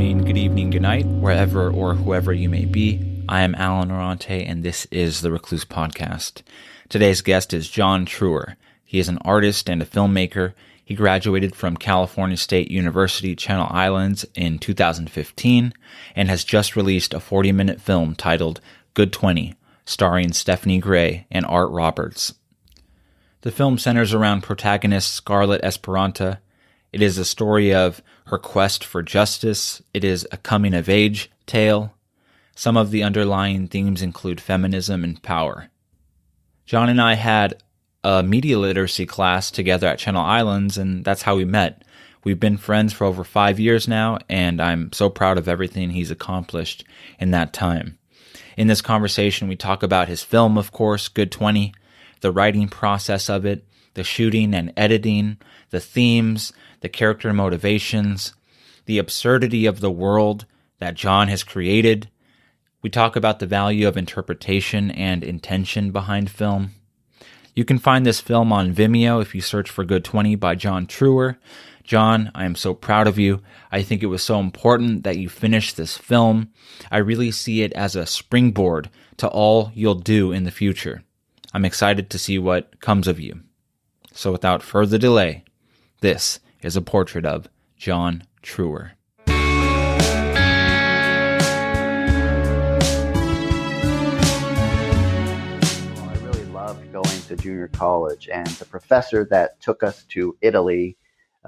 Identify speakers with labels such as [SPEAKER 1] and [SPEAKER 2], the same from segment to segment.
[SPEAKER 1] morning, good evening, good night, wherever or whoever you may be. I am Alan Orante, and this is the Recluse podcast. Today's guest is John Treur. He is an artist and a filmmaker. He graduated from California State University, Channel Islands in 2015 and has just released a 40-minute film titled Good 20, starring Stephanie Gray and Art Roberts. The film centers around protagonist Scarlett Esperanza. It is a story of her quest for justice. It is a coming-of-age tale. Some of the underlying themes include feminism and power. John and I had a media literacy class together at Channel Islands, and that's how we met. We've been friends for over 5 years now, and I'm so proud of everything he's accomplished in that time. In this conversation, we talk about his film, of course, Good 20, the writing process of it, the shooting and editing, the themes, the character motivations, the absurdity of the world that John has created. We talk about the value of interpretation and intention behind film. You can find this film on Vimeo if you search for Good 20 by John Treur. John, I am so proud of you. I think it was so important that you finish this film. I really see it as a springboard to all you'll do in the future. I'm excited to see what comes of you. So without further delay, this is a portrait of John Treur.
[SPEAKER 2] I really loved going to junior college, and the professor that took us to Italy,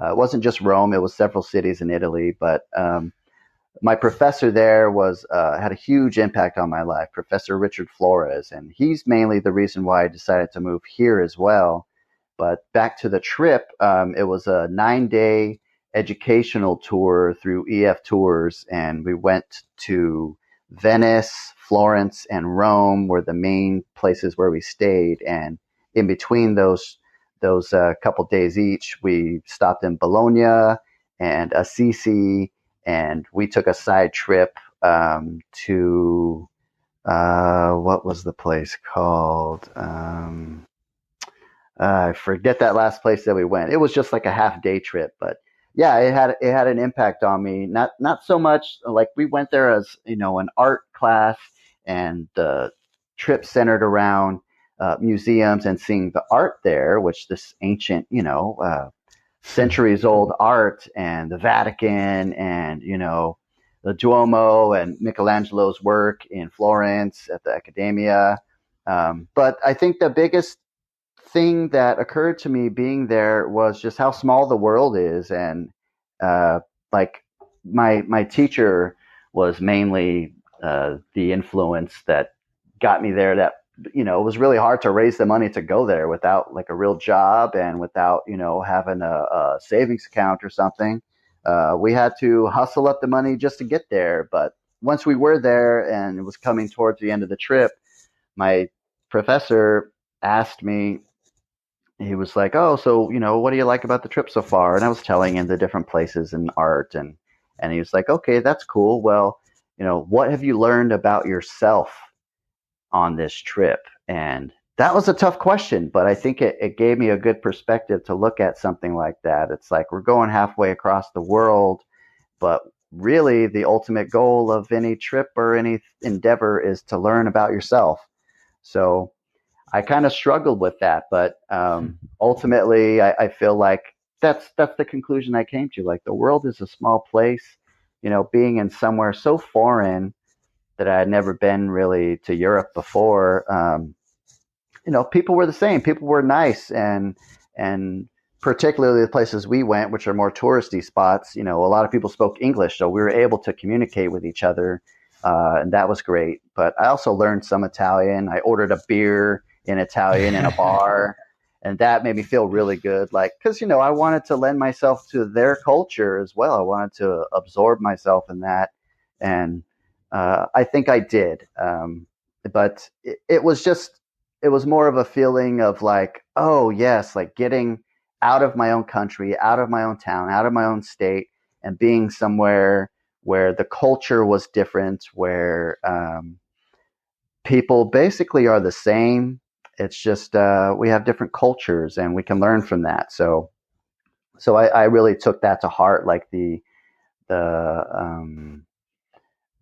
[SPEAKER 2] it wasn't just Rome, it was several cities in Italy, but my professor there had a huge impact on my life, Professor Richard Flores, and he's mainly the reason why I decided to move here as well. But back to the trip, it was a 9-day educational tour through EF Tours, and we went to Venice, Florence, and Rome were the main places where we stayed. And in between those couple days each, we stopped in Bologna and Assisi, and we took a side trip to what was the place called? I forget that last place that we went. It was just like a half-day trip, but yeah, it had an impact on me. Not so much like we went there as an art class, and the trip centered around museums and seeing the art there, which this ancient centuries old art, and the Vatican, and the Duomo, and Michelangelo's work in Florence at the Accademia. But I think the biggest thing that occurred to me being there was just how small the world is, and like my teacher was mainly the influence that got me there. That it was really hard to raise the money to go there without like a real job and without having a savings account or something. We had to hustle up the money just to get there. But once we were there and it was coming towards the end of the trip, my professor asked me. He was like, "Oh, so what do you like about the trip so far?" And I was telling him the different places and art, and he was like, "Okay, that's cool. Well, what have you learned about yourself on this trip?" And that was a tough question, but I think it gave me a good perspective to look at something like that. It's like we're going halfway across the world, but really the ultimate goal of any trip or any endeavor is to learn about yourself. So I kind of struggled with that, but ultimately I feel like that's the conclusion I came to. Like, the world is a small place, being in somewhere so foreign that I had never been really to Europe before. People were the same. People were nice, and particularly the places we went, which are more touristy spots. A lot of people spoke English, so we were able to communicate with each other, and that was great. But I also learned some Italian. I ordered a beer in Italian in a bar, and that made me feel really good. Like, because I wanted to lend myself to their culture as well. I wanted to absorb myself in that, and I think I did. But it was more of a feeling of like, oh yes, like getting out of my own country, out of my own town, out of my own state, and being somewhere where the culture was different, where people basically are the same. It's just we have different cultures, and we can learn from that. So I really took that to heart, like the the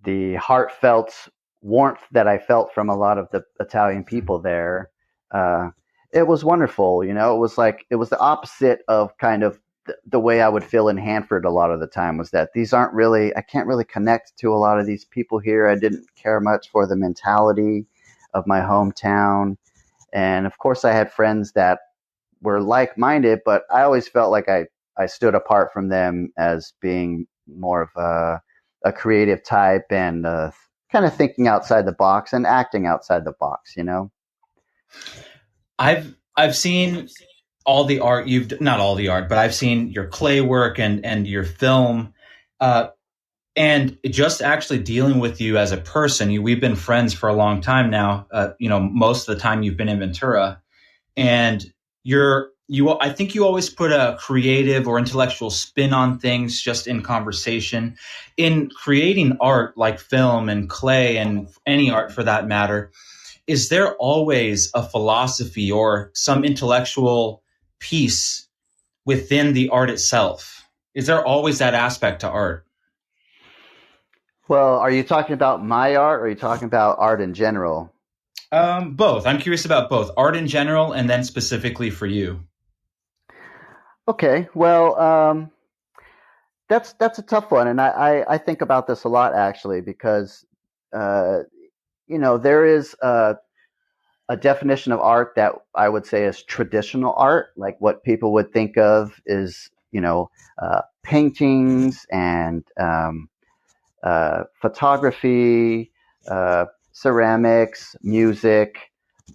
[SPEAKER 2] the heartfelt warmth that I felt from a lot of the Italian people there. Uh, it was wonderful. It was like it was the opposite of kind of the way I would feel in Hanford a lot of the time was that these aren't really, I can't really connect to a lot of these people here. I didn't care much for the mentality of my hometown. And of course, I had friends that were like minded, but I always felt like I stood apart from them as being more of a creative type and kind of thinking outside the box and acting outside the box.
[SPEAKER 1] I've seen all the art you've not all the art, but I've seen your clay work and your film. Uh, and just actually dealing with you as a person, we've been friends for a long time now. Most of the time you've been in Ventura, and I think you always put a creative or intellectual spin on things just in conversation. In creating art like film and clay and any art for that matter, is there always a philosophy or some intellectual piece within the art itself? Is there always that aspect to art?
[SPEAKER 2] Well, are you talking about my art or are you talking about art in general?
[SPEAKER 1] Both. I'm curious about both art in general and then specifically for you.
[SPEAKER 2] Okay, well, that's a tough one, and I think about this a lot actually because uh, there is a definition of art that I would say is traditional art, like what people would think of is paintings and photography, ceramics, music.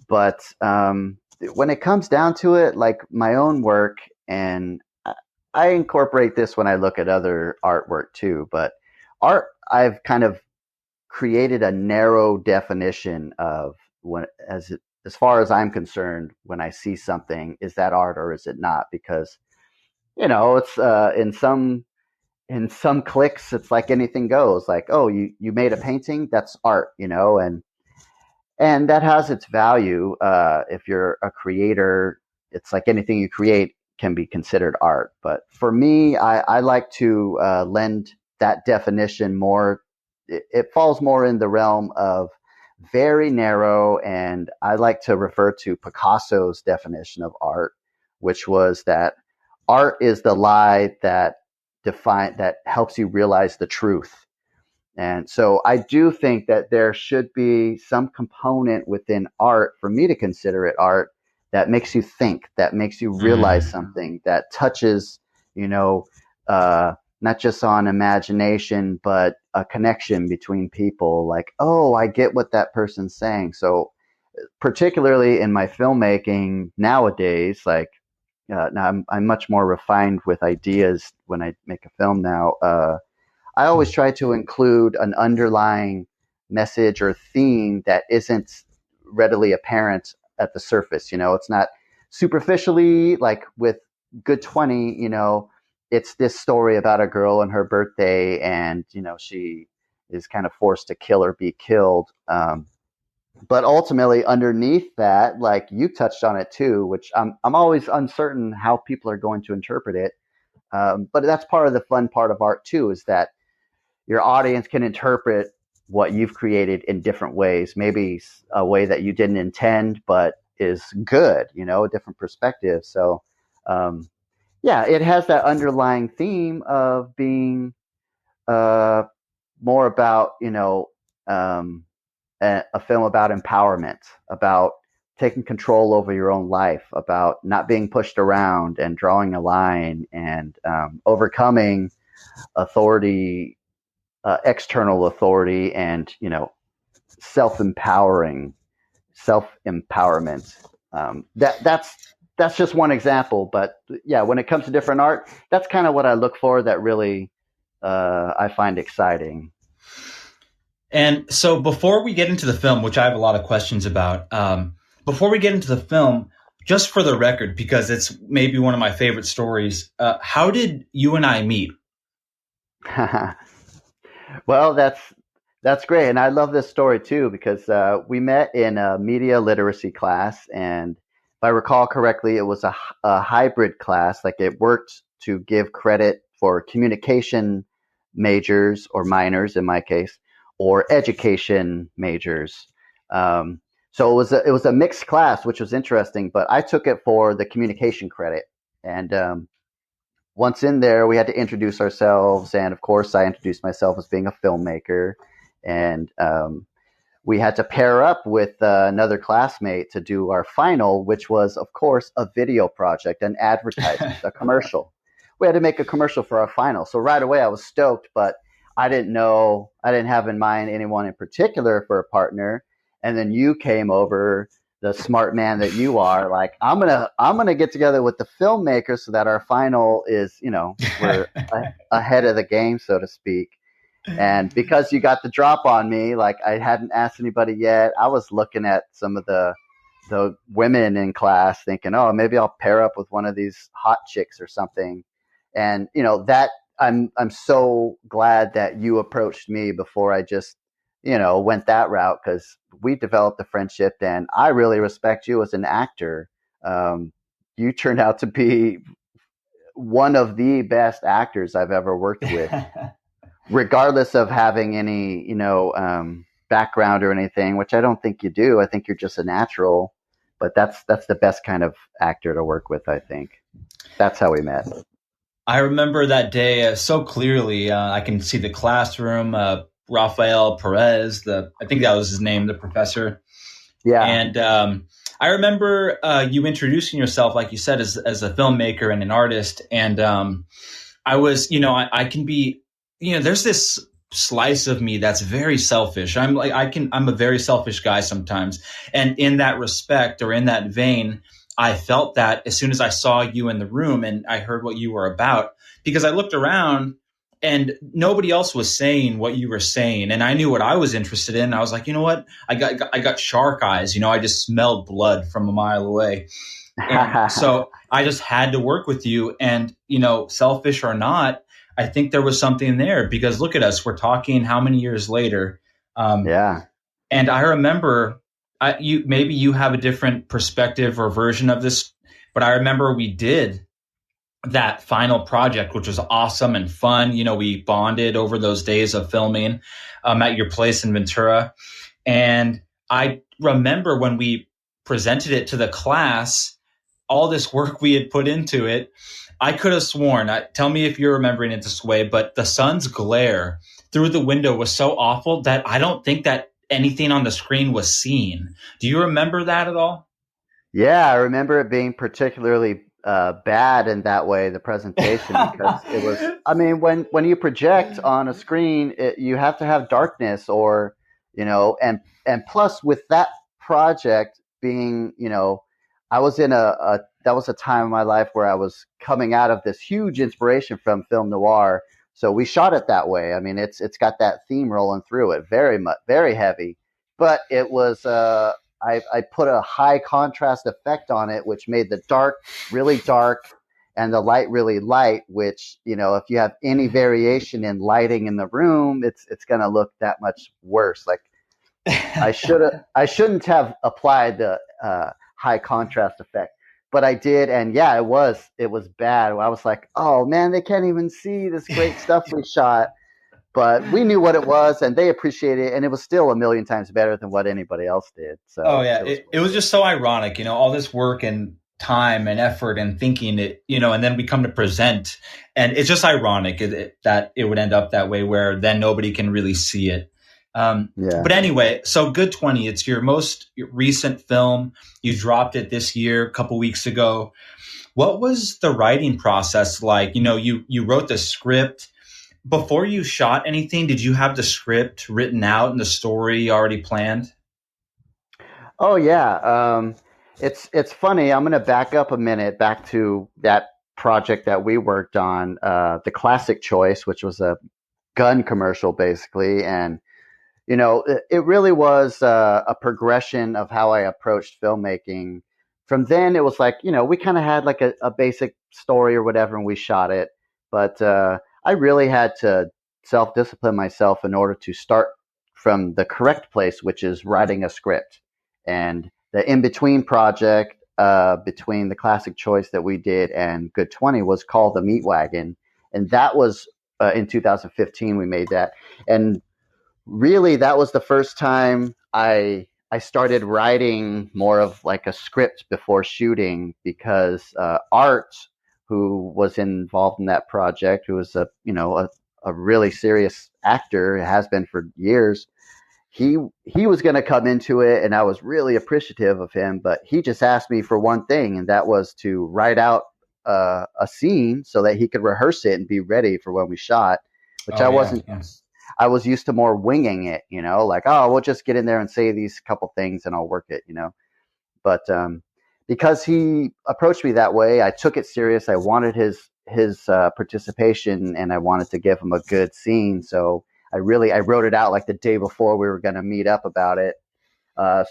[SPEAKER 2] But when it comes down to it, like my own work, and I incorporate this when I look at other artwork too, but art, I've kind of created a narrow definition of when, as far as I'm concerned, when I see something, is that art or is it not? Because it's in some clicks, it's like anything goes. Like, oh, you made a painting, that's art, and that has its value. If you're a creator, it's like anything you create can be considered art. But for me, I like to lend that definition more. It falls more in the realm of very narrow, and I like to refer to Picasso's definition of art, which was that art is the lie that helps you realize the truth. And so I do think that there should be some component within art for me to consider it art that makes you think, that makes you realize something, that touches, you know, not just on imagination, but a connection between people. Like, oh, I get what that person's saying. So, particularly in my filmmaking nowadays, like now I'm much more refined with ideas when I make a film now. I always try to include an underlying message or theme that isn't readily apparent at the surface. It's not superficially like with Good 20, it's this story about a girl and her birthday, and, she is kind of forced to kill or be killed. But ultimately, underneath that, like you touched on it too, which I'm always uncertain how people are going to interpret it. But that's part of the fun part of art too, is that your audience can interpret what you've created in different ways, maybe a way that you didn't intend, but is good, a different perspective. So, um, yeah, it has that underlying theme of being uh, more about, um, a film about empowerment, about taking control over your own life, about not being pushed around and drawing a line and overcoming authority, external authority, and self-empowering, self-empowerment. That's just one example, but yeah, when it comes to different art, that's kind of what I look for. That really I find exciting.
[SPEAKER 1] And so before we get into the film, which I have a lot of questions about, before we get into the film, just for the record, because it's maybe one of my favorite stories, how did you and I meet?
[SPEAKER 2] Well, that's great, and I love this story too because we met in a media literacy class, and if I recall correctly, it was a hybrid class. Like it worked to give credit for communication majors or minors in my case, or education majors. So it was a mixed class, which was interesting. But I took it for the communication credit, and once in there, we had to introduce ourselves, and of course, I introduced myself as being a filmmaker, and we had to pair up with another classmate to do our final, which was, of course, a video project, an advertisement, a commercial. We had to make a commercial for our final. So right away, I was stoked, but I didn't have in mind anyone in particular for a partner. And then you came over, the smart man that you are, like, I'm gonna get together with the filmmaker so that our final is, we're ahead of the game, so to speak. And because you got the drop on me, like I hadn't asked anybody yet, I was looking at some of the women in class thinking, oh, maybe I'll pair up with one of these hot chicks or something. And that I'm so glad that you approached me before I just, went that route, because we developed a friendship and I really respect you as an actor. You turned out to be one of the best actors I've ever worked with, regardless of having any, background or anything, which I don't think you do. I think you're just a natural, but that's the best kind of actor to work with. I think that's how we met.
[SPEAKER 1] I remember that day so clearly. I can see the classroom, Rafael Perez, I think that was his name, the professor.
[SPEAKER 2] Yeah.
[SPEAKER 1] And I remember you introducing yourself, like you said, as a filmmaker and an artist. And I was, I can be, there's this slice of me that's very selfish. I'm a very selfish guy sometimes. And in that respect, or in that vein, I felt that as soon as I saw you in the room and I heard what you were about, because I looked around and nobody else was saying what you were saying. And I knew what I was interested in. I was like, you know what? I got shark eyes. I just smelled blood from a mile away. And so I just had to work with you. And, selfish or not, I think there was something there, because look at us. We're talking how many years later?
[SPEAKER 2] Yeah.
[SPEAKER 1] And I remember maybe you have a different perspective or version of this, but I remember we did that final project, which was awesome and fun. We bonded over those days of filming at your place in Ventura. And I remember when we presented it to the class, all this work we had put into it. I could have sworn, tell me if you're remembering it this way, but the sun's glare through the window was so awful that I don't think that anything on the screen was seen. Do you remember that at all?
[SPEAKER 2] Yeah, I remember it being particularly bad in that way, the presentation, because it was, I mean, when you project on a screen, you have to have darkness, or, and plus with that project being, I was in that was a time in my life where I was coming out of this huge inspiration from film noir. So we shot it that way. I mean, it's got that theme rolling through it, very much, very heavy, but it was, I put a high contrast effect on it, which made the dark really dark and the light really light, which, if you have any variation in lighting in the room, it's going to look that much worse. Like I shouldn't have applied the high contrast effect, but I did. And yeah, it was bad. I was like, oh man, they can't even see this great stuff we shot. But we knew what it was, and they appreciated it, and it was still a million times better than what anybody else did. So,
[SPEAKER 1] oh yeah, it was just so ironic, all this work and time and effort and thinking it, and then we come to present, and it's just ironic that it would end up that way, where then nobody can really see it.
[SPEAKER 2] Yeah.
[SPEAKER 1] But anyway, so Good 20, it's your most recent film. You dropped it this year, a couple weeks ago. What was the writing process like? You wrote the script. Before you shot anything, did you have the script written out and the story already planned?
[SPEAKER 2] Oh yeah. It's funny. I'm going to back up a minute, back to that project that we worked on, the Classic Choice, which was a gun commercial basically. And, it really was a progression of how I approached filmmaking. From then it was like, we kind of had like a basic story or whatever, and we shot it. But I really had to self-discipline myself in order to start from the correct place, which is writing a script. And the in-between project between the Classic Choice that we did and Good 20 was called The Meat Wagon. And that was in 2015 we made that, and really that was the first time I started writing more of like a script before shooting, because Art, who was involved in that project, who was a really serious actor, has been for years. He was going to come into it, and I was really appreciative of him, but he just asked me for one thing, and that was to write out a scene so that he could rehearse it and be ready for when we shot, which
[SPEAKER 1] Oh
[SPEAKER 2] I
[SPEAKER 1] yeah,
[SPEAKER 2] wasn't.
[SPEAKER 1] yeah.
[SPEAKER 2] I was used to more winging it, like, oh, we'll just get in there and say these couple things and I'll work it. But because he approached me that way, I took it serious. I wanted his participation, and I wanted to give him a good scene. So I wrote it out like the day before we were going to meet up about it.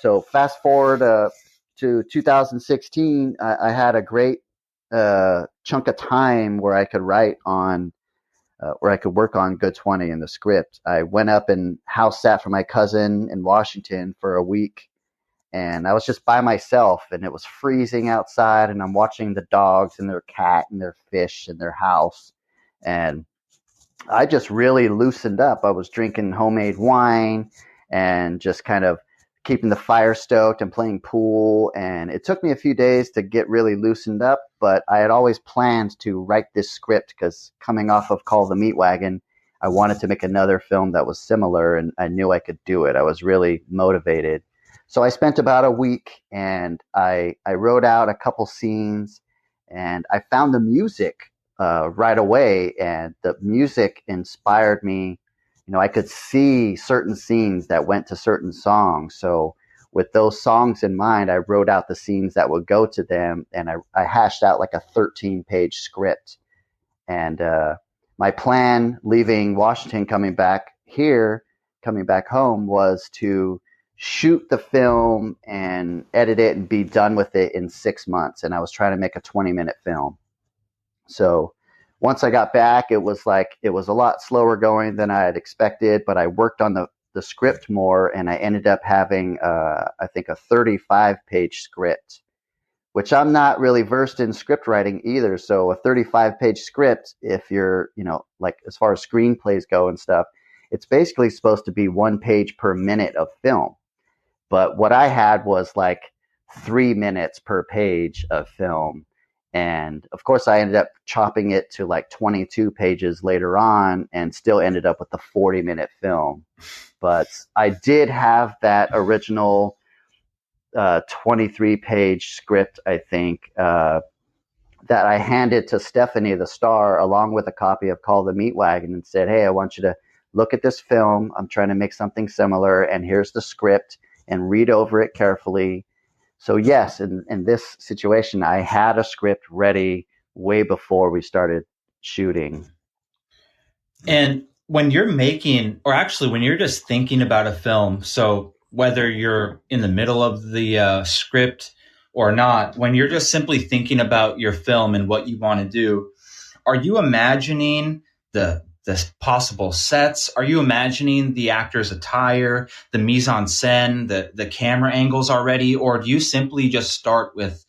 [SPEAKER 2] So fast forward to 2016, I had a great chunk of time where I could work on Good 20 in the script. I went up and house sat for my cousin in Washington for a week, and I was just by myself, and it was freezing outside, and I'm watching the dogs and their cat and their fish and their house, and I just really loosened up. I was drinking homemade wine and just kind of keeping the fire stoked and playing pool. And it took me a few days to get really loosened up, but I had always planned to write this script because coming off of Call the Meat Wagon, I wanted to make another film that was similar, and I knew I could do it. I was really motivated. So I spent about a week, and I wrote out a couple scenes, and I found the music right away, and the music inspired me. I could see certain scenes that went to certain songs. So with those songs in mind, I wrote out the scenes that would go to them, and I hashed out like a 13-page script. And my plan leaving Washington, coming back home, was to shoot the film and edit it and be done with it in 6 months. And I was trying to make a 20-minute film. So once I got back, it was a lot slower going than I had expected, but I worked on the script more, and I ended up having, I think, a 35-page script, which I'm not really versed in script writing either. So a 35-page script, if you're, like as far as screenplays go and stuff, it's basically supposed to be 1 page per minute of film. But what I had was like 3 minutes per page of film. And of course, I ended up chopping it to like 22 pages later on, and still ended up with a 40-minute film. But I did have that original 23-page script, I think, that I handed to Stephanie, the star, along with a copy of Call the Meat Wagon, and said, hey, I want you to look at this film. I'm trying to make something similar, and here's the script, and read over it carefully. So yes, in this situation, I had a script ready way before we started shooting.
[SPEAKER 1] And when you're making, or actually when you're just thinking about a film, so whether you're in the middle of the script or not, when you're just simply thinking about your film and what you want to do, are you imagining the possible sets? Are you imagining the actor's attire, the mise en scène, the camera angles already, or do you simply just start with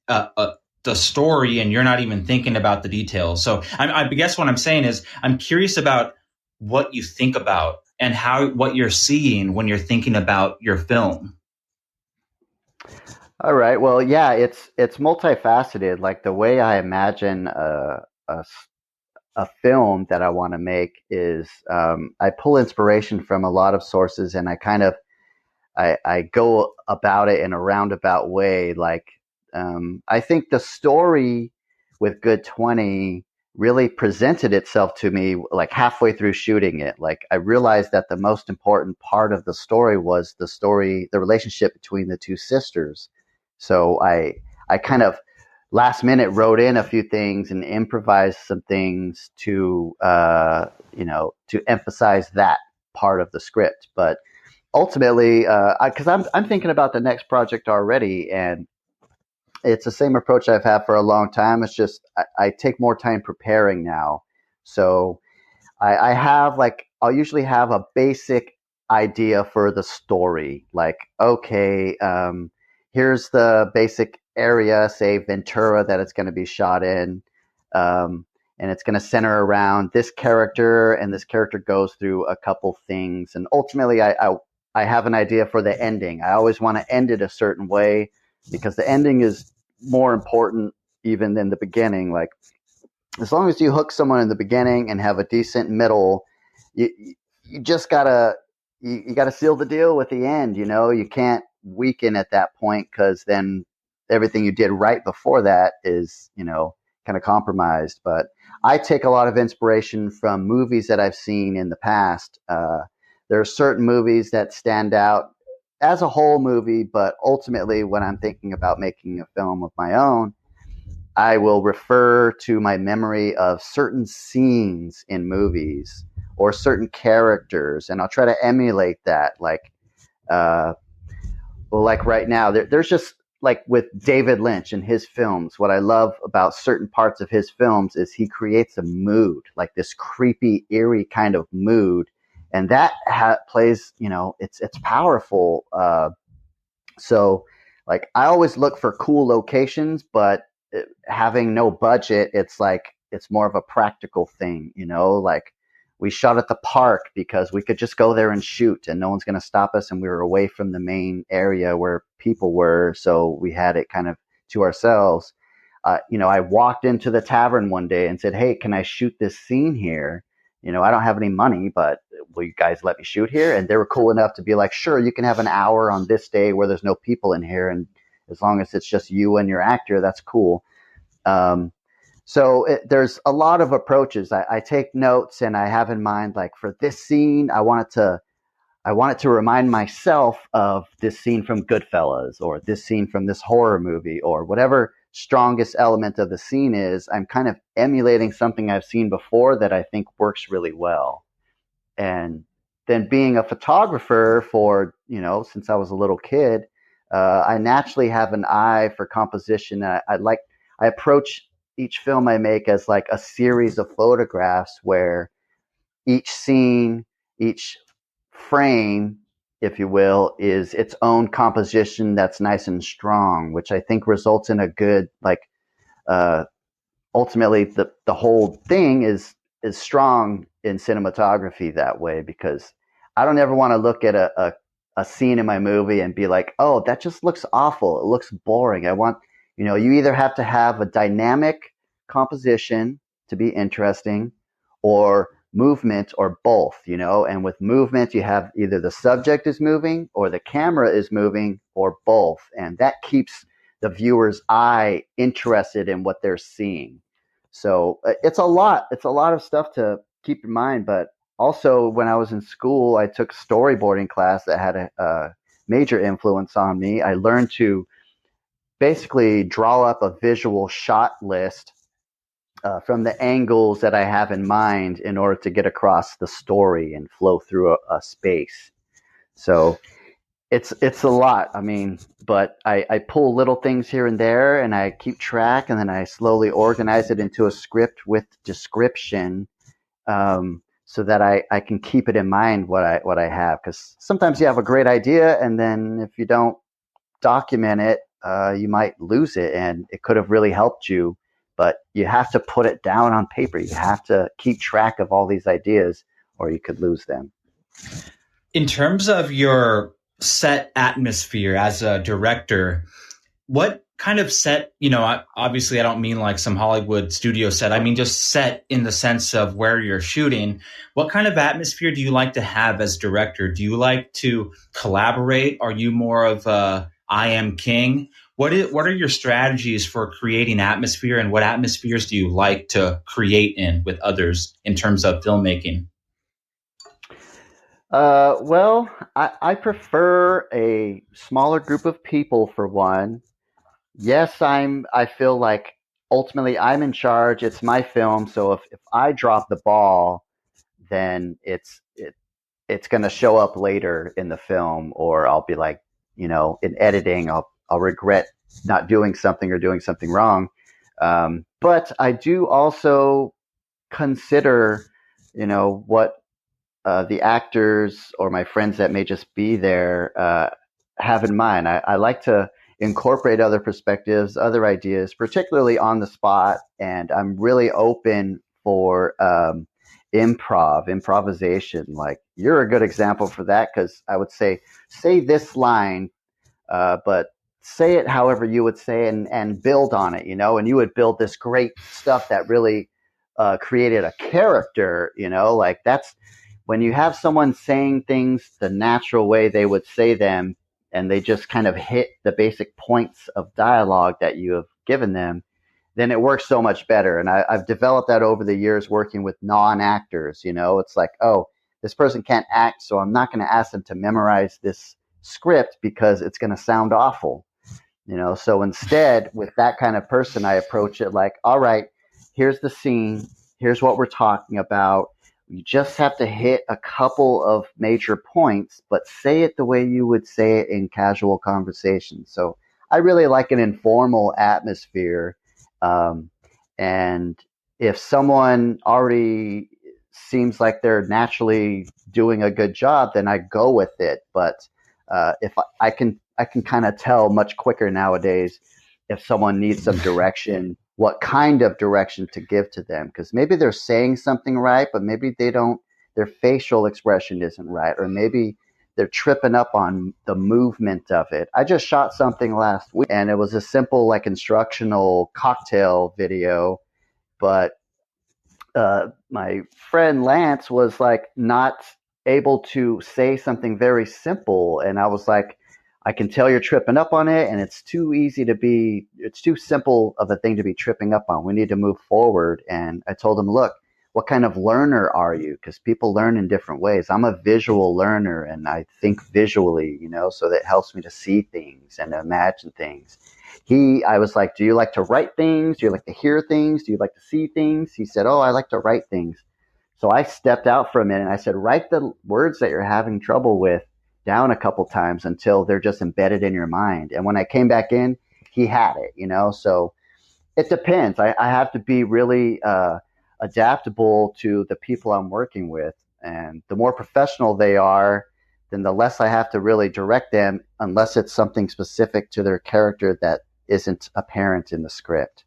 [SPEAKER 1] the story and you're not even thinking about the details? So I guess what I'm saying is I'm curious about what you think about and what you're seeing when you're thinking about your film.
[SPEAKER 2] All right. Well, yeah, it's multifaceted. Like the way I imagine a film that I want to make is, I pull inspiration from a lot of sources, and I go about it in a roundabout way. Like, I think the story with Good 20 really presented itself to me like halfway through shooting it. Like, I realized that the most important part of the story was the relationship between the two sisters. So I kind of last minute wrote in a few things and improvised some things to emphasize that part of the script. But ultimately, because I'm thinking about the next project already, and it's the same approach I've had for a long time. It's just I take more time preparing now. So I have I'll usually have a basic idea for the story. Like, okay, here's the basic area, say Ventura, that it's going to be shot in. Um, and it's going to center around this character, and this character goes through a couple things, and ultimately I have an idea for the ending. I always want to end it a certain way because the ending is more important even than the beginning. Like, as long as you hook someone in the beginning and have a decent middle, you you just gotta you gotta seal the deal with the end. You can't weaken at that point, because then everything you did right before that is kind of compromised. But I take a lot of inspiration from movies that I've seen in the past. There are certain movies that stand out as a whole movie, but ultimately, when I'm thinking about making a film of my own, I will refer to my memory of certain scenes in movies or certain characters, and I'll try to emulate that. Uh, like right now, there's just like with David Lynch and his films. What I love about certain parts of his films is he creates a mood, like this creepy, eerie kind of mood, and that plays. It's powerful. So, like, I always look for cool locations, but having no budget, it's more of a practical thing, like we shot at the park because we could just go there and shoot and no one's going to stop us. And we were away from the main area where people were. So we had it kind of to ourselves. I walked into the tavern one day and said, "Hey, can I shoot this scene here? I don't have any money, but will you guys let me shoot here?" And they were cool enough to be like, "Sure, you can have an hour on this day where there's no people in here. And as long as it's just you and your actor, that's cool." Um, there's a lot of approaches. I take notes and I have in mind, like, for this scene, I want it to remind myself of this scene from Goodfellas, or this scene from this horror movie, or whatever strongest element of the scene is. I'm kind of emulating something I've seen before that I think works really well. And then, being a photographer for, since I was a little kid, I naturally have an eye for composition. I approach each film I make as like a series of photographs where each scene, each frame, if you will, is its own composition that's nice and strong, which I think results in a good, like, uh, ultimately the whole thing is strong in cinematography that way, because I don't ever want to look at a scene in my movie and be like, "Oh, that just looks awful. It looks boring." I want, you either have to have a dynamic composition to be interesting, or movement, or both, and with movement, you have either the subject is moving or the camera is moving, or both. And that keeps the viewer's eye interested in what they're seeing. So it's a lot. It's a lot of stuff to keep in mind. But also, when I was in school, I took storyboarding class that had a major influence on me. I learned to basically draw up a visual shot list from the angles that I have in mind in order to get across the story and flow through a space. So it's a lot. I mean, but I pull little things here and there, and I keep track, and then I slowly organize it into a script with description, so that I can keep it in mind what I have. Because sometimes you have a great idea, and then if you don't document it, you might lose it, and it could have really helped you. But you have to put it down on paper. You have to keep track of all these ideas, or you could lose them.
[SPEAKER 1] In terms of your set atmosphere as a director, what kind of set, obviously I don't mean like some Hollywood studio set. I mean just set in the sense of where you're shooting. What kind of atmosphere do you like to have as director? Do you like to collaborate? Are you more of a I am king? What are your strategies for creating atmosphere, and what atmospheres do you like to create in with others in terms of filmmaking?
[SPEAKER 2] Well, I prefer a smaller group of people, for one. Yes, I feel like ultimately I'm in charge. It's my film. So if I drop the ball, then it's going to show up later in the film, or I'll be like, in editing, I'll regret not doing something or doing something wrong. But I do also consider, what the actors or my friends that may just be there have in mind. I like to incorporate other perspectives, other ideas, particularly on the spot, and I'm really open for improvisation. Like you're a good example for that because I would say this line, but say it however you would say it and build on it, and you would build this great stuff that really created a character, like that's when you have someone saying things the natural way they would say them and they just kind of hit the basic points of dialogue that you have given them, then it works so much better. And I've developed that over the years working with non-actors. It's like, oh, this person can't act, so I'm not going to ask them to memorize this script because it's going to sound awful. So instead, with that kind of person, I approach it like, all right, here's the scene, here's what we're talking about. You just have to hit a couple of major points, but say it the way you would say it in casual conversation. So I really like an informal atmosphere. Um, and if someone already seems like they're naturally doing a good job, then I go with it. But if I can kind of tell much quicker nowadays if someone needs some direction, what kind of direction to give to them. Because maybe they're saying something right, but maybe they don't, their facial expression isn't right. Or maybe they're tripping up on the movement of it. I just shot something last week and it was a simple, like, instructional cocktail video, but my friend Lance was like not able to say something very simple. And I was like, I can tell you're tripping up on it and it's too simple of a thing to be tripping up on. We need to move forward. And I told him, look, what kind of learner are you? Because people learn in different ways. I'm a visual learner and I think visually, so that helps me to see things and to imagine things. I was like, do you like to write things? Do you like to hear things? Do you like to see things? He said, oh, I like to write things. So I stepped out for a minute and I said, write the words that you're having trouble with down a couple times until they're just embedded in your mind. And when I came back in, he had it, so it depends. I have to be really adaptable to the people I'm working with. And the more professional they are, then the less I have to really direct them unless it's something specific to their character that isn't apparent in the script.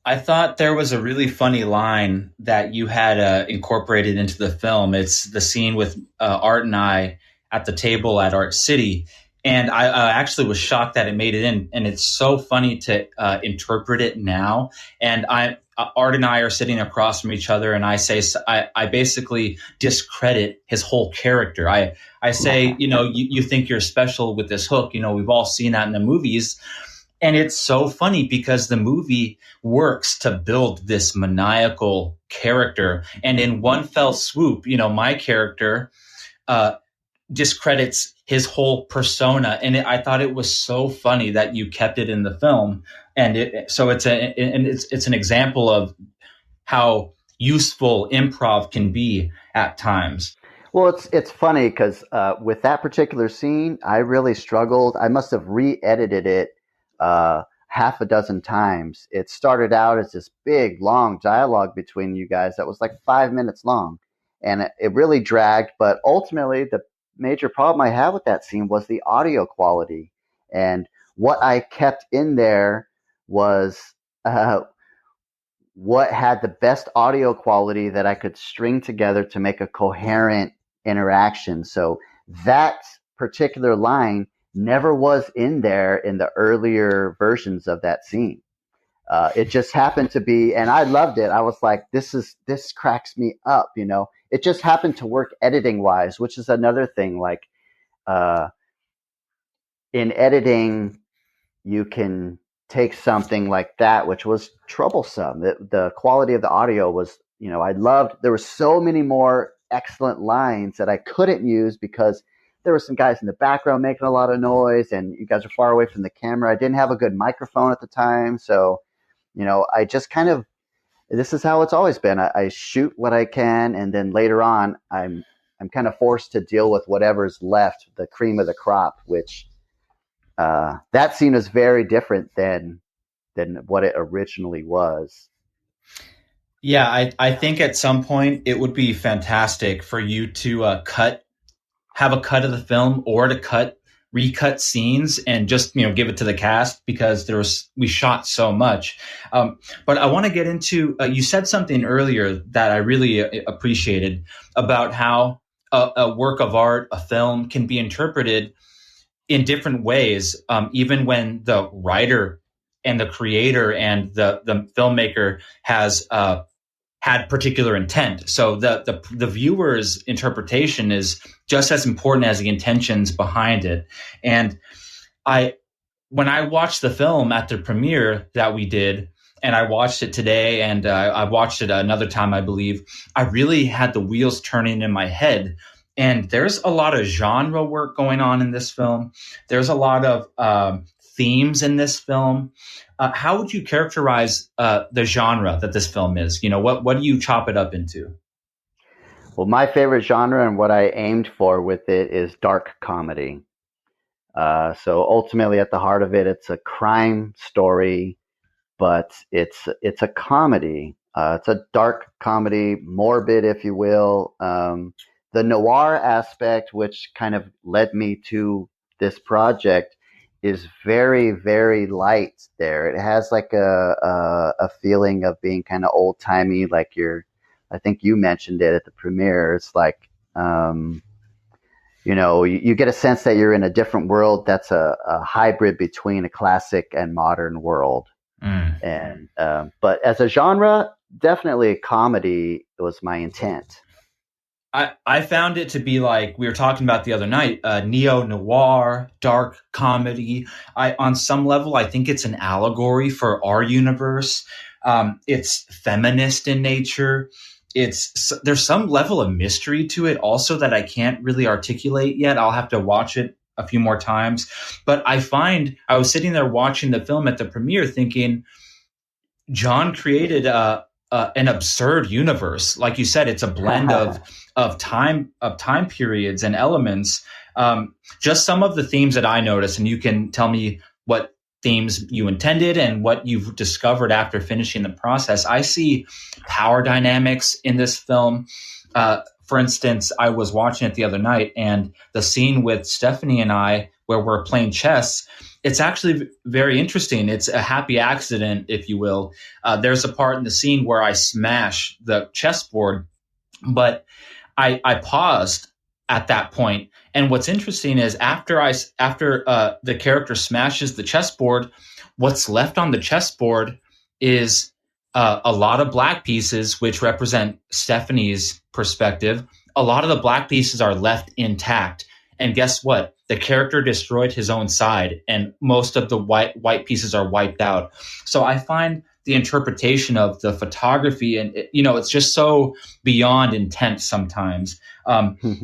[SPEAKER 1] I thought there was a really funny line that you had incorporated into the film. It's the scene with Art and I at the table at Art City. And I actually was shocked that it made it in. And it's so funny to interpret it now. And Art and I are sitting across from each other, and I basically discredit his whole character. I say, you think you're special with this hook. We've all seen that in the movies. And it's so funny because the movie works to build this maniacal character. And in one fell swoop, my character discredits his whole persona. And I thought it was so funny that you kept it in the film. And it's an example of how useful improv can be at times.
[SPEAKER 2] Well, it's funny because with that particular scene, I really struggled. I must have re-edited it half a dozen times. It started out as this big, long dialogue between you guys that was like 5 minutes long, and it really dragged. But ultimately, the major problem I had with that scene was the audio quality, and what I kept in there was uh, what had the best audio quality that I could string together to make a coherent interaction. So that particular line never was in there in the earlier versions of that scene. It just happened to be, and I loved it. I was like, this cracks me up, It just happened to work editing wise, which is another thing. Like uh, in editing, you can take something like that, which was troublesome. The quality of the audio was, there were so many more excellent lines that I couldn't use because there were some guys in the background making a lot of noise and you guys are far away from the camera. I didn't have a good microphone at the time. So, I just this is how it's always been. I shoot what I can. And then later on, I'm kind of forced to deal with whatever's left, the cream of the crop, which that scene is very different than what it originally was.
[SPEAKER 1] Yeah, I think at some point it would be fantastic for you to have a cut of the film or to cut recut scenes and just give it to the cast because we shot so much. But I want to get into you said something earlier that I really appreciated about how a work of art, a film, can be interpreted in different ways, even when the writer and the creator and the filmmaker has had particular intent. So the viewer's interpretation is just as important as the intentions behind it. And I when I watched the film at the premiere that we did, and I watched it today, and I watched it another time, I believe, I really had the wheels turning in my head. And there's a lot of genre work going on in this film. There's a lot of themes in this film. How would you characterize the genre that this film is? What do you chop it up into?
[SPEAKER 2] Well, my favorite genre and what I aimed for with it is dark comedy. So ultimately, at the heart of it, it's a crime story, but it's a comedy. It's a dark comedy, morbid, if you will. The noir aspect, which kind of led me to this project, is very, very light there. It has like a feeling of being kind of old timey, like I think you mentioned it at the premiere. It's like, you get a sense that you're in a different world that's a hybrid between a classic and modern world.
[SPEAKER 1] Mm.
[SPEAKER 2] And but as a genre, definitely a comedy was my intent.
[SPEAKER 1] I found it to be like we were talking about the other night, neo noir, dark comedy. On some level, I think it's an allegory for our universe. It's feminist in nature. There's some level of mystery to it also that I can't really articulate yet. I'll have to watch it a few more times. But I was sitting there watching the film at the premiere thinking, John created an absurd universe. Like you said, it's a blend of time periods and elements. Just some of the themes that I noticed, and you can tell me what themes you intended and what you've discovered after finishing the process. I see power dynamics in this film. For instance, I was watching it the other night, and the scene with Stephanie and I, where we're playing chess, it's actually very interesting. It's a happy accident, if you will. There's a part in the scene where I smash the chessboard, but I paused at that point. And what's interesting is after the character smashes the chessboard, what's left on the chessboard is a lot of black pieces, which represent Stephanie's perspective. A lot of the black pieces are left intact. And guess what? The character destroyed his own side, and most of the white pieces are wiped out. So I find the interpretation of the photography, and it's just so beyond intent sometimes.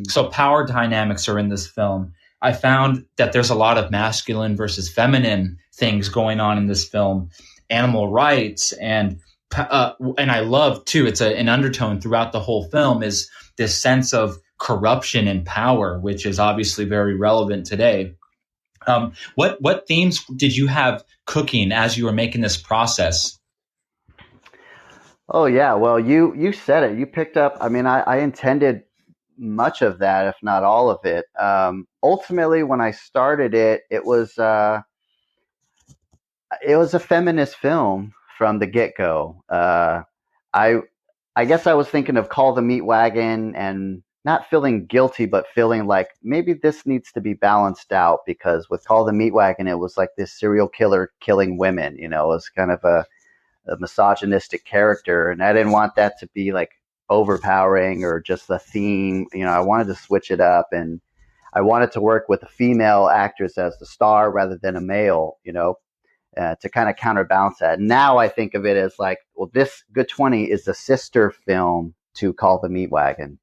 [SPEAKER 1] So power dynamics are in this film. I found that there's a lot of masculine versus feminine things going on in this film, animal rights, and I love too. It's an undertone throughout the whole film is this sense of corruption and power, which is obviously very relevant today. What themes did you have cooking as you were making this process?
[SPEAKER 2] Oh yeah, well you said it. You picked up. I mean, I intended much of that, if not all of it. Ultimately, when I started it, it was a feminist film from the get go. I I guess I was thinking of Call the Meat Wagon and not feeling guilty, but feeling like maybe this needs to be balanced out because with Call the Meat Wagon, it was like this serial killer killing women. It was kind of a misogynistic character, and I didn't want that to be like overpowering or just the theme. I wanted to switch it up, and I wanted to work with a female actress as the star rather than a male. To kind of counterbalance that. Now I think of it as like, well, this Good 20 is the sister film to Call the Meat Wagon.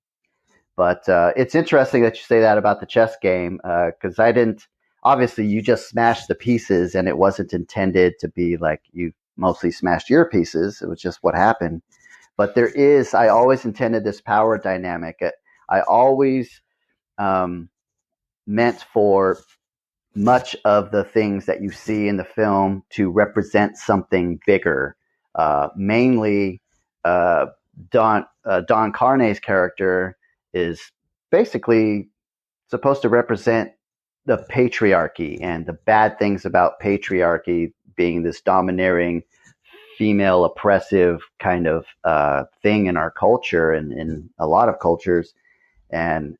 [SPEAKER 2] But it's interesting that you say that about the chess game because I didn't. Obviously, you just smashed the pieces, and it wasn't intended to be like you mostly smashed your pieces. It was just what happened. But I always intended this power dynamic. I always meant for much of the things that you see in the film to represent something bigger. Mainly, Don Carney's character is basically supposed to represent the patriarchy and the bad things about patriarchy being this domineering female oppressive kind of thing in our culture and in a lot of cultures. And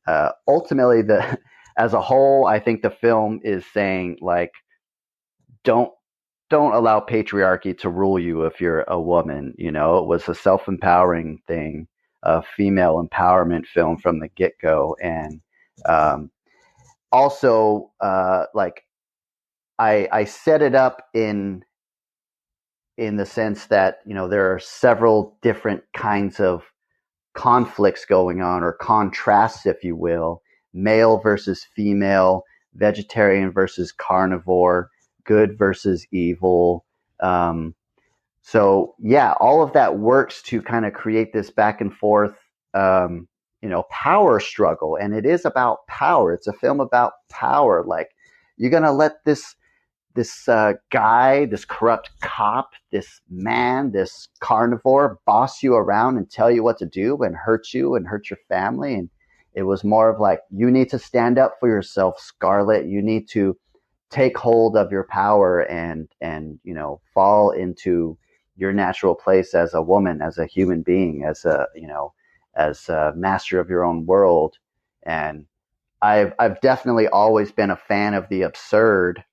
[SPEAKER 2] ultimately, the as a whole, I think the film is saying like, don't don't allow patriarchy to rule you if you're a woman. You know, it was a self empowering thing, a female empowerment film from the get go, and um, also like I set it up in the sense that there are several different kinds of conflicts going on, or contrasts, if you will, male versus female, vegetarian versus carnivore, good versus evil. Um, so yeah, all of that works to kind of create this back and forth, power struggle. And it is about power. It's a film about power. Like, you're going to let this guy, this corrupt cop, this man, this carnivore boss you around and tell you what to do and hurt you and hurt your family. And it was more of like, you need to stand up for yourself, Scarlett. You need to take hold of your power and fall into your natural place as a woman, as a human being, as a master of your own world. And I've definitely always been a fan of the absurd.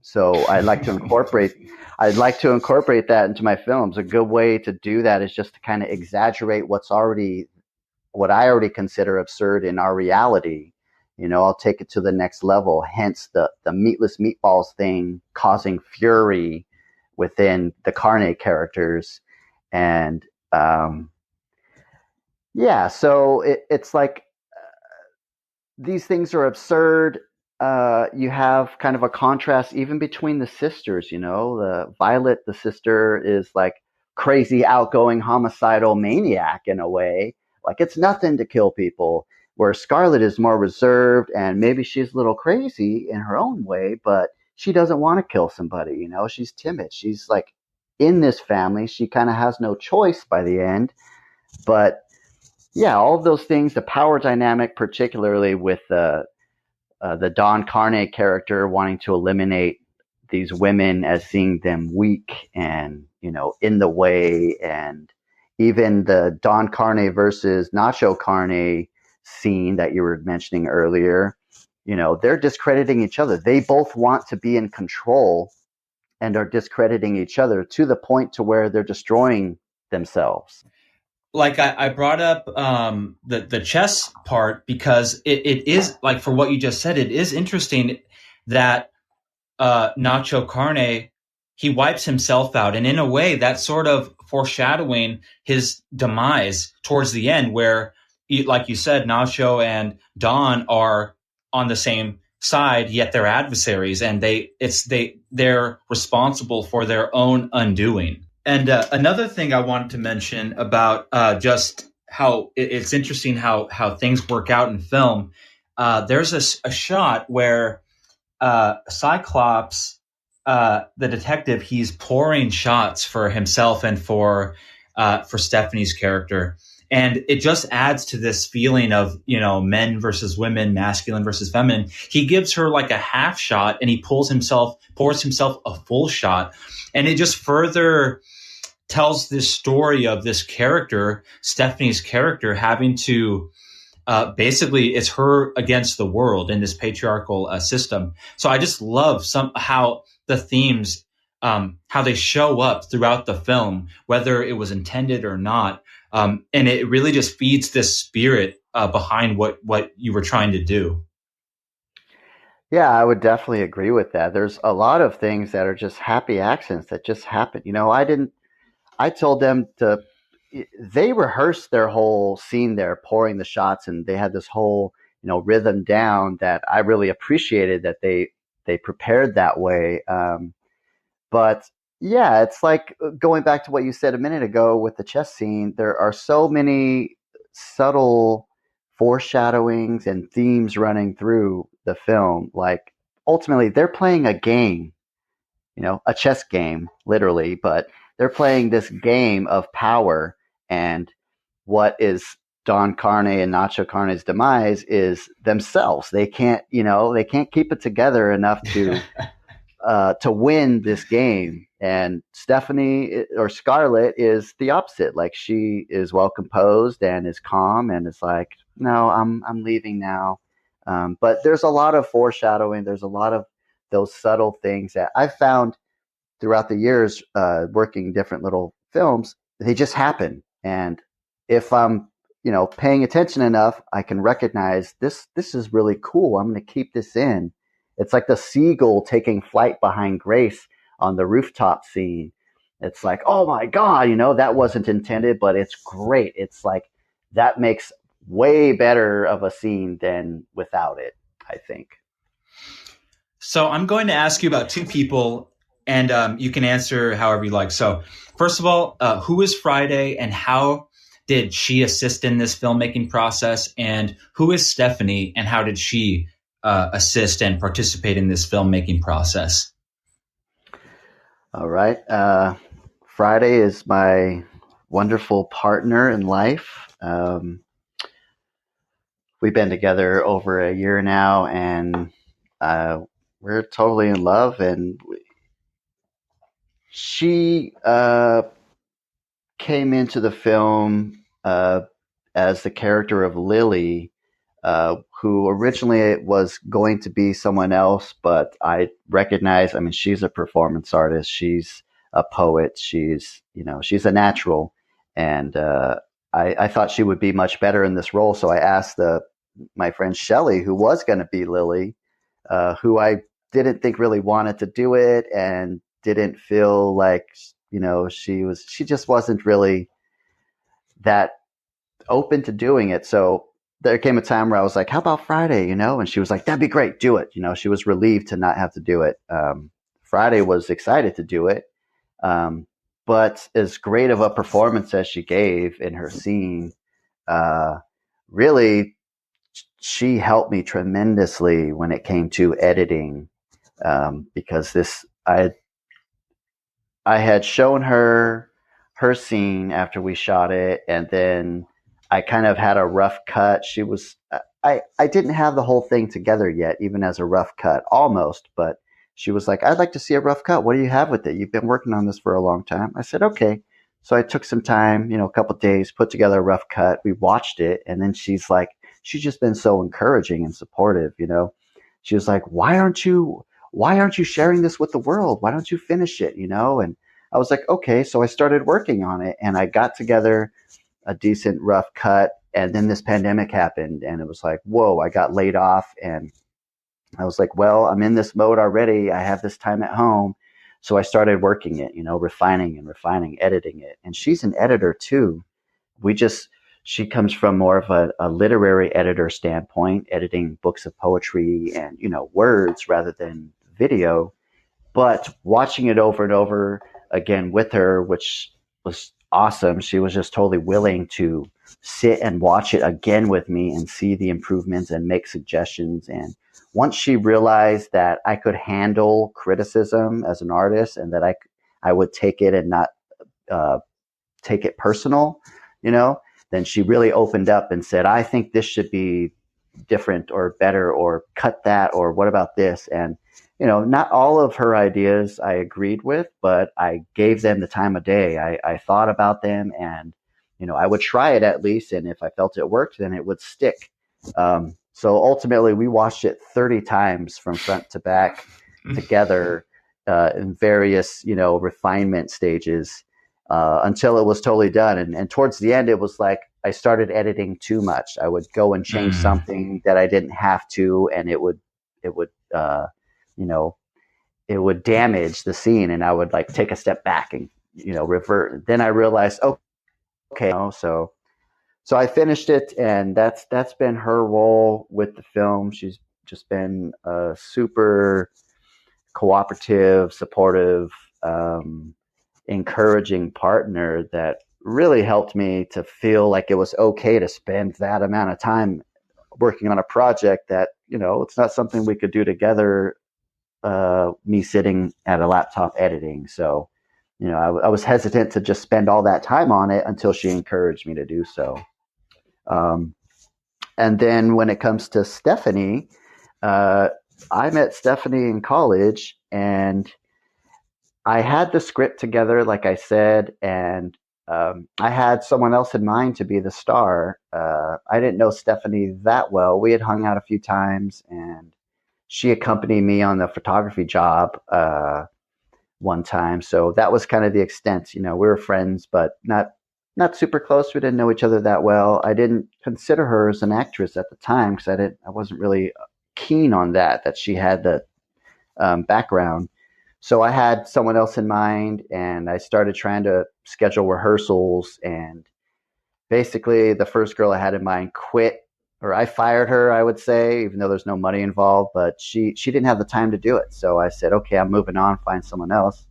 [SPEAKER 2] So I'd like to incorporate that into my films. A good way to do that is just to kind of exaggerate what I already consider absurd in our reality. I'll take it to the next level. Hence the meatless meatballs thing causing fury within the Carne characters. And yeah, so it's like these things are absurd. You have kind of a contrast even between the sisters. The Violet, the sister, is like crazy, outgoing, homicidal maniac in a way. Like, it's nothing to kill people. Where Scarlet is more reserved, and maybe she's a little crazy in her own way, but she doesn't want to kill somebody. She's timid. She's like, in this family, she kind of has no choice by the end. But yeah, all of those things, the power dynamic, particularly with the Don Carne character wanting to eliminate these women as seeing them weak and in the way, and even the Don Carne versus Nacho Carne scene that you were mentioning earlier. They're discrediting each other. They both want to be in control and are discrediting each other to the point to where they're destroying themselves.
[SPEAKER 1] Like I brought up the chess part because it is, like, for what you just said, it is interesting that Nacho Carne, he wipes himself out, and in a way that's sort of foreshadowing his demise towards the end, where, like you said, Nacho and Don are on the same side, yet they're adversaries, and they're responsible for their own undoing. And another thing I wanted to mention about just how it's interesting how things work out in film. There's a shot where Cyclops, the detective, he's pouring shots for himself and for Stephanie's character, and it just adds to this feeling of men versus women, masculine versus feminine. He gives her like a half shot, and he pours himself a full shot, and it just further tells this story of this character, Stephanie's character, having to basically, it's her against the world in this patriarchal system. So I just love how the themes, how they show up throughout the film, whether it was intended or not. And it really just feeds this spirit behind what you were trying to do.
[SPEAKER 2] Yeah, I would definitely agree with that. There's a lot of things that are just happy accidents that just happen. I told them they rehearsed their whole scene there, pouring the shots, and they had this whole, rhythm down that I really appreciated that they prepared that way. But yeah, it's like going back to what you said a minute ago with the chess scene. There are so many subtle foreshadowings and themes running through the film. Like, ultimately, they're playing a game, a chess game, literally, but they're playing this game of power and what is Don Carne and Nacho Carne's demise is themselves. They can't, they can't keep it together enough to win this game. And Stephanie or Scarlett is the opposite. Like, she is well composed and is calm and is like, no, I'm leaving now. But there's a lot of foreshadowing. There's a lot of those subtle things that I've found throughout the years, working different little films. They just happen. And if I'm, paying attention enough, I can recognize this. This is really cool. I'm going to keep this in. It's like the seagull taking flight behind Grace on the rooftop scene. It's like, oh my God, that wasn't intended, but it's great. It's like, that makes way better of a scene than without it, I think.
[SPEAKER 1] So I'm going to ask you about two people, and you can answer however you like. So first of all, who is Friday, and how did she assist in this filmmaking process? And who is Stephanie, and how did she assist and participate in this filmmaking process?
[SPEAKER 2] All right. Friday is my wonderful partner in life. We've been together over a year now, and we're totally in love. And she came into the film as the character of Lily, who originally was going to be someone else, but I recognize, she's a performance artist. She's a poet. She's a natural. And I thought she would be much better in this role. So I asked my friend Shelley, who was going to be Lily, who I didn't think really wanted to do it and didn't feel like, she just wasn't really that open to doing it. So there came a time where I was like, how about Friday, and she was like, that'd be great. Do it. She was relieved to not have to do it. Friday was excited to do it. But as great of a performance as she gave in her scene, really, she helped me tremendously when it came to editing, because I had shown her scene after we shot it, and then I kind of had a rough cut. I didn't have the whole thing together yet, even as a rough cut, almost, but she was like, I'd like to see a rough cut. What do you have with it? You've been working on this for a long time. I said, okay. So I took some time, a couple of days, put together a rough cut. We watched it. And then she's just been so encouraging and supportive. She was like, why aren't you sharing this with the world? Why don't you finish it? And I was like, okay. So I started working on it, and I got together a decent rough cut. And then this pandemic happened, and it was like, whoa, I got laid off. And I was like, well, I'm in this mode already. I have this time at home. So I started working it, refining, editing it. And she's an editor too. She comes from more of a literary editor standpoint, editing books of poetry and, words rather than video. But watching it over and over again with her, which was awesome. She was just totally willing to sit and watch it again with me and see the improvements and make suggestions. And once she realized that I could handle criticism as an artist, and that I would take it and not take it personal, then she really opened up and said, I think this should be different or better, or cut that, or what about this? And, not all of her ideas I agreed with, but I gave them the time of day. I thought about them, and, I would try it at least. And if I felt it worked, then it would stick. So ultimately we watched it 30 times from front to back together, in various, refinement stages, until it was totally done. And towards the end, it was like I started editing too much. I would go and change something that I didn't have to, and it would it would damage the scene, and I would take a step back and, revert. Then I realized, okay, so I finished it, and that's been her role with the film. She's just been a super cooperative, supportive, encouraging partner that really helped me to feel like it was okay to spend that amount of time working on a project that, it's not something we could do together, me sitting at a laptop editing. So, I was hesitant to just spend all that time on it until she encouraged me to do so. Um, and then when it comes to Stephanie, uh, I met Stephanie in college, and I had the script together, like I said, and I had someone else in mind to be the star. I didn't know Stephanie that well. We had hung out a few times, and she accompanied me on the photography job one time. So that was kind of the extent. We were friends, but not super close. We didn't know each other that well. I didn't consider her as an actress at the time because I wasn't really keen on that she had the background. So I had someone else in mind, and I started trying to schedule rehearsals. And basically, the first girl I had in mind quit, or I fired her, I would say, even though there's no money involved. But she didn't have the time to do it. So I said, okay, I'm moving on. Find someone else.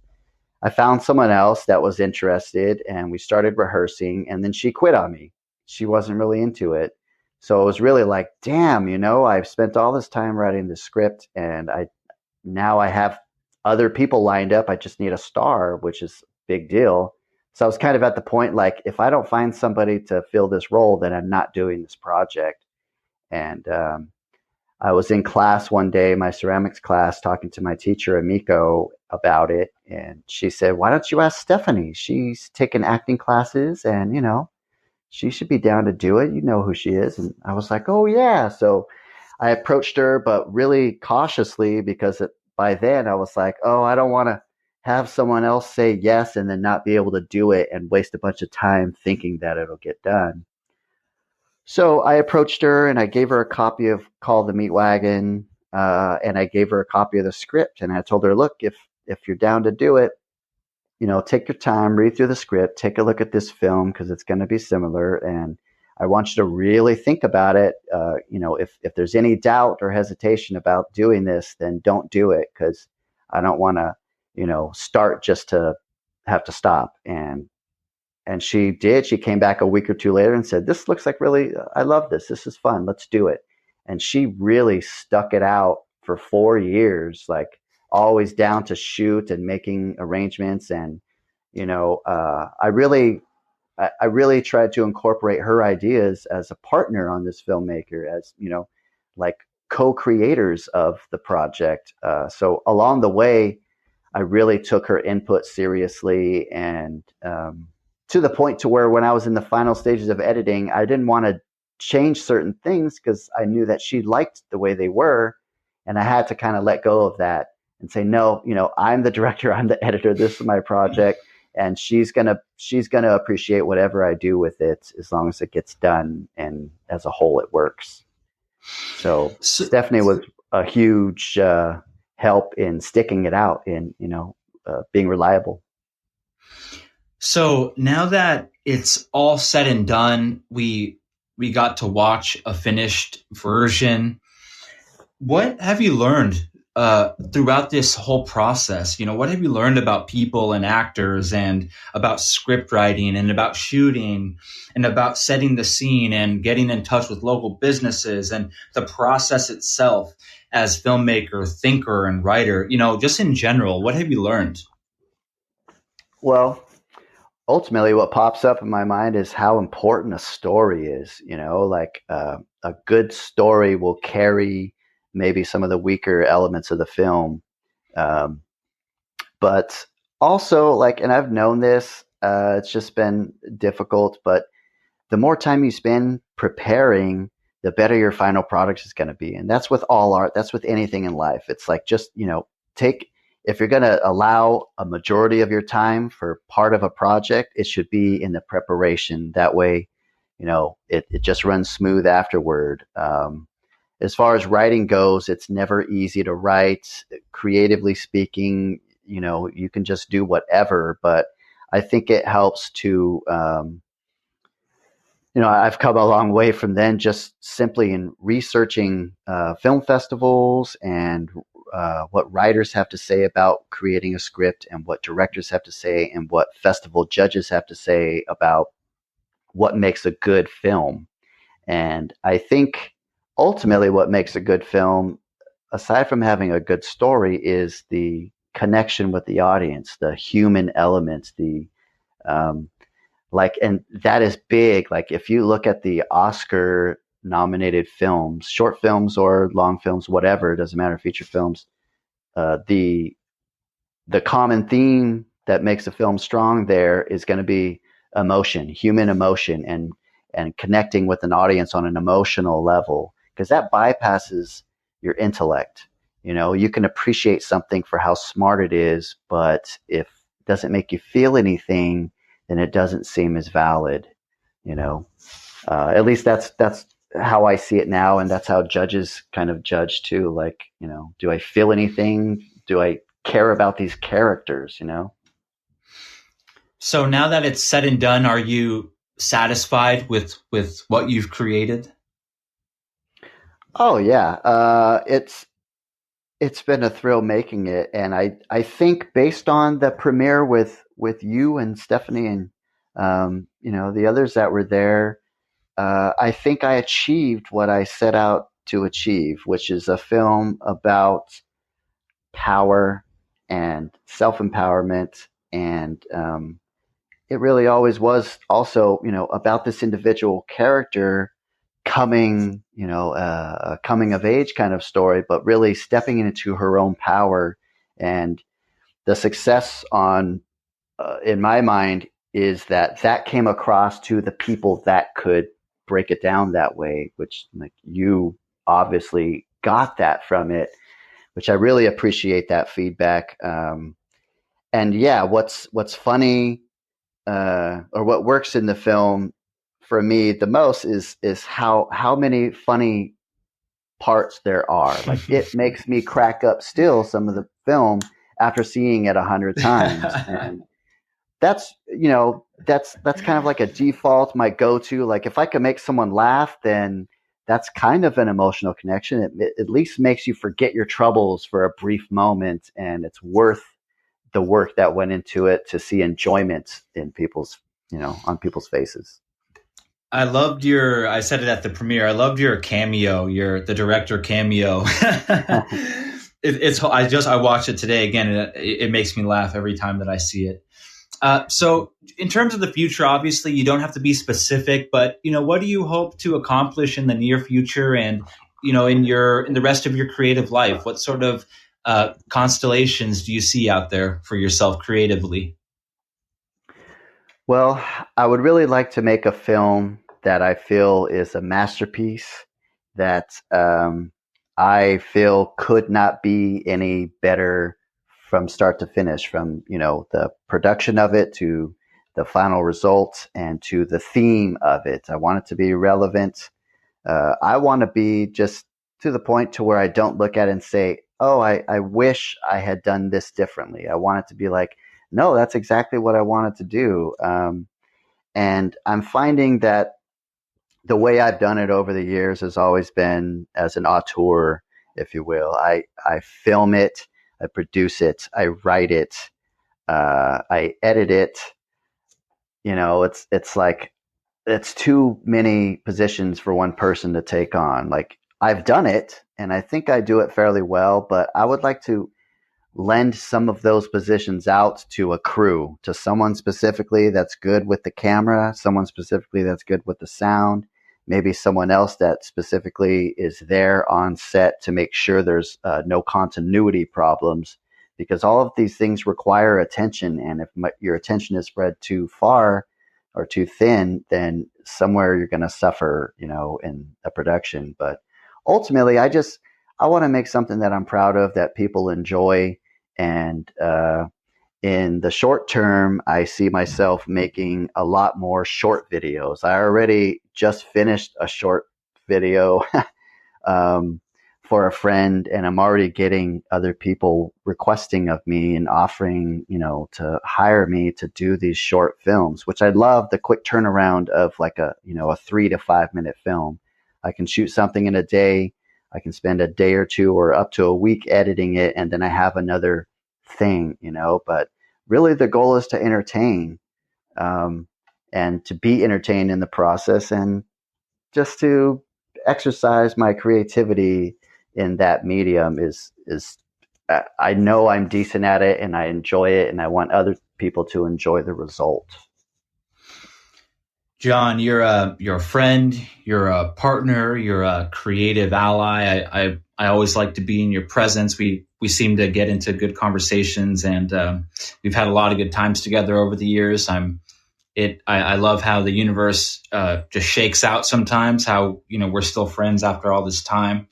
[SPEAKER 2] I found someone else that was interested, and we started rehearsing. And then she quit on me. She wasn't really into it. So it was really like, damn, I've spent all this time writing the script, and I have other people lined up. I just need a star, which is a big deal. So I was kind of at the point like, if I don't find somebody to fill this role, then I'm not doing this project. And I was in class one day, my ceramics class, talking to my teacher, Amiko, about it. And she said, why don't you ask Stephanie? She's taken acting classes, and, she should be down to do it. You know who she is. And I was like, oh, yeah. So I approached her, but really cautiously, because by then I was like, oh, I don't want to have someone else say yes and then not be able to do it and waste a bunch of time thinking that it'll get done. So I approached her, and I gave her a copy of Call the Meat Wagon, and I gave her a copy of the script. And I told her, look, if you're down to do it, take your time, read through the script, take a look at this film because it's going to be similar. And I want you to really think about it. If there's any doubt or hesitation about doing this, then don't do it, because I don't want to, start just to have to stop. And she did. She came back a week or two later and said, this looks like really, I love this. This is fun. Let's do it. And she really stuck it out for 4 years, like always down to shoot and making arrangements. And, I really tried to incorporate her ideas as a partner on this filmmaker, as, like co-creators of the project. So along the way, I really took her input seriously, and to the point to where when I was in the final stages of editing, I didn't want to change certain things because I knew that she liked the way they were. And I had to kind of let go of that and say, no, I'm the director, I'm the editor, this is my project. And she's gonna appreciate whatever I do with it, as long as it gets done and as a whole it works. So Stephanie was a huge help in sticking it out and being reliable.
[SPEAKER 1] So now that it's all said and done, we got to watch a finished version. What have you learned throughout this whole process? What have you learned about people and actors, and about script writing, and about shooting, and about setting the scene, and getting in touch with local businesses, and the process itself as filmmaker, thinker, and writer? Just in general, what have you learned?
[SPEAKER 2] Well, ultimately, what pops up in my mind is how important a story is. Like a good story will carry maybe some of the weaker elements of the film. Um, but also, like, and I've known this, it's just been difficult, but the more time you spend preparing, the better your final product is going to be. And that's with all art, that's with anything in life. It's like, just, if you're going to allow a majority of your time for part of a project, it should be in the preparation. That way, it just runs smooth afterward. As far as writing goes, it's never easy to write. Creatively speaking, you can just do whatever, but I think it helps to, I've come a long way from then, just simply in researching film festivals and what writers have to say about creating a script, and what directors have to say, and what festival judges have to say about what makes a good film. And I think ultimately what makes a good film, aside from having a good story, is the connection with the audience, the human elements, the um, Like, and that is big. Like, if you look at the Oscar nominated films, short films or long films, whatever, it doesn't matter, feature films, the common theme that makes a film strong there is going to be emotion, human emotion, and connecting with an audience on an emotional level, because that bypasses your intellect. You know, you can appreciate something for how smart it is, but if it doesn't make you feel anything, then it doesn't seem as valid. You know, at least that's how I see it now, and that's how judges kind of judge too. Like, you know, do I feel anything? Do I care about these characters? You know.
[SPEAKER 1] So now that it's said and done, are you satisfied with what you've created?
[SPEAKER 2] Oh yeah, it's been a thrill making it, and I think based on the premiere with you and Stephanie and you know, the others that were there, I think I achieved what I set out to achieve, which is a film about power and self empowerment, and it really always was also, you know, about this individual character coming, you know, a coming of age kind of story, but really stepping into her own power. And the success on, in my mind, is that that came across to the people that could break it down that way, which, like, you obviously got that from it, which I really appreciate that feedback. And yeah, what's funny, or what works in the film for me the most is how many funny parts there are. Like, it makes me crack up still, some of the film, after seeing it 100 times. And that's, you know, that's kind of like a default, my go-to. Like, if I can make someone laugh, then that's kind of an emotional connection. It at least makes you forget your troubles for a brief moment, and it's worth the work that went into it to see enjoyment in people's, you know, on people's faces.
[SPEAKER 1] I loved your. I said it at the premiere. I loved your cameo. The director cameo. It's. I watched it today again, and it makes me laugh every time that I see it. So, in terms of the future, obviously, you don't have to be specific, but you know, what do you hope to accomplish in the near future, and you know, in the rest of your creative life? What sort of constellations do you see out there for yourself creatively?
[SPEAKER 2] Well, I would really like to make a film that I feel is a masterpiece, that I feel could not be any better from start to finish, from, you know, the production of it to the final result and to the theme of it. I want it to be relevant. I want to be just to the point to where I don't look at it and say, oh, I wish I had done this differently. I want it to be like, no, that's exactly what I wanted to do. And I'm finding that the way I've done it over the years has always been as an auteur, if you will. I film it, I produce it, I write it, I edit it. You know, it's like, it's too many positions for one person to take on. Like, I've done it and I think I do it fairly well, but I would like to lend some of those positions out to a crew, to someone specifically that's good with the camera, someone specifically that's good with the sound, maybe someone else that specifically is there on set to make sure there's no continuity problems, because all of these things require attention. And if your attention is spread too far or too thin, then somewhere you're going to suffer, you know, in a production. But ultimately, I want to make something that I'm proud of, that people enjoy. And in the short term, I see myself making a lot more short videos. I already just finished a short video um, for a friend, and I'm already getting other people requesting of me and offering, you know, to hire me to do these short films, which I love the quick turnaround of, like, a, you know, a 3 to 5 minute film. I can shoot something in a day. I can spend a day or two or up to a week editing it, and then I have another thing, you know. But really, the goal is to entertain, um, and to be entertained in the process, and just to exercise my creativity in that medium is I know I'm decent at it and I enjoy it, and I want other people to enjoy the result.
[SPEAKER 1] John, you're a friend, you're a partner, you're a creative ally. I always like to be in your presence. We seem to get into good conversations, and we've had a lot of good times together over the years. I love how the universe just shakes out sometimes. How we're still friends after all this time.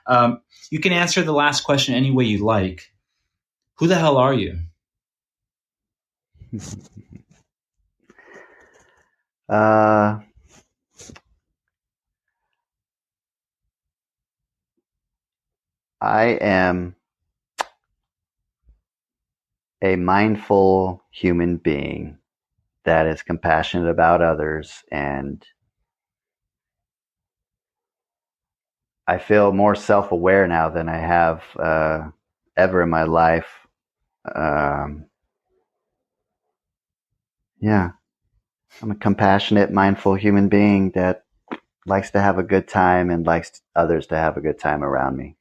[SPEAKER 1] You can answer the last question any way you like. Who the hell are you?
[SPEAKER 2] Uh, I am a mindful human being that is compassionate about others, and I feel more self-aware now than I have ever in my life. Um, yeah, I'm a compassionate, mindful human being that likes to have a good time and likes others to have a good time around me.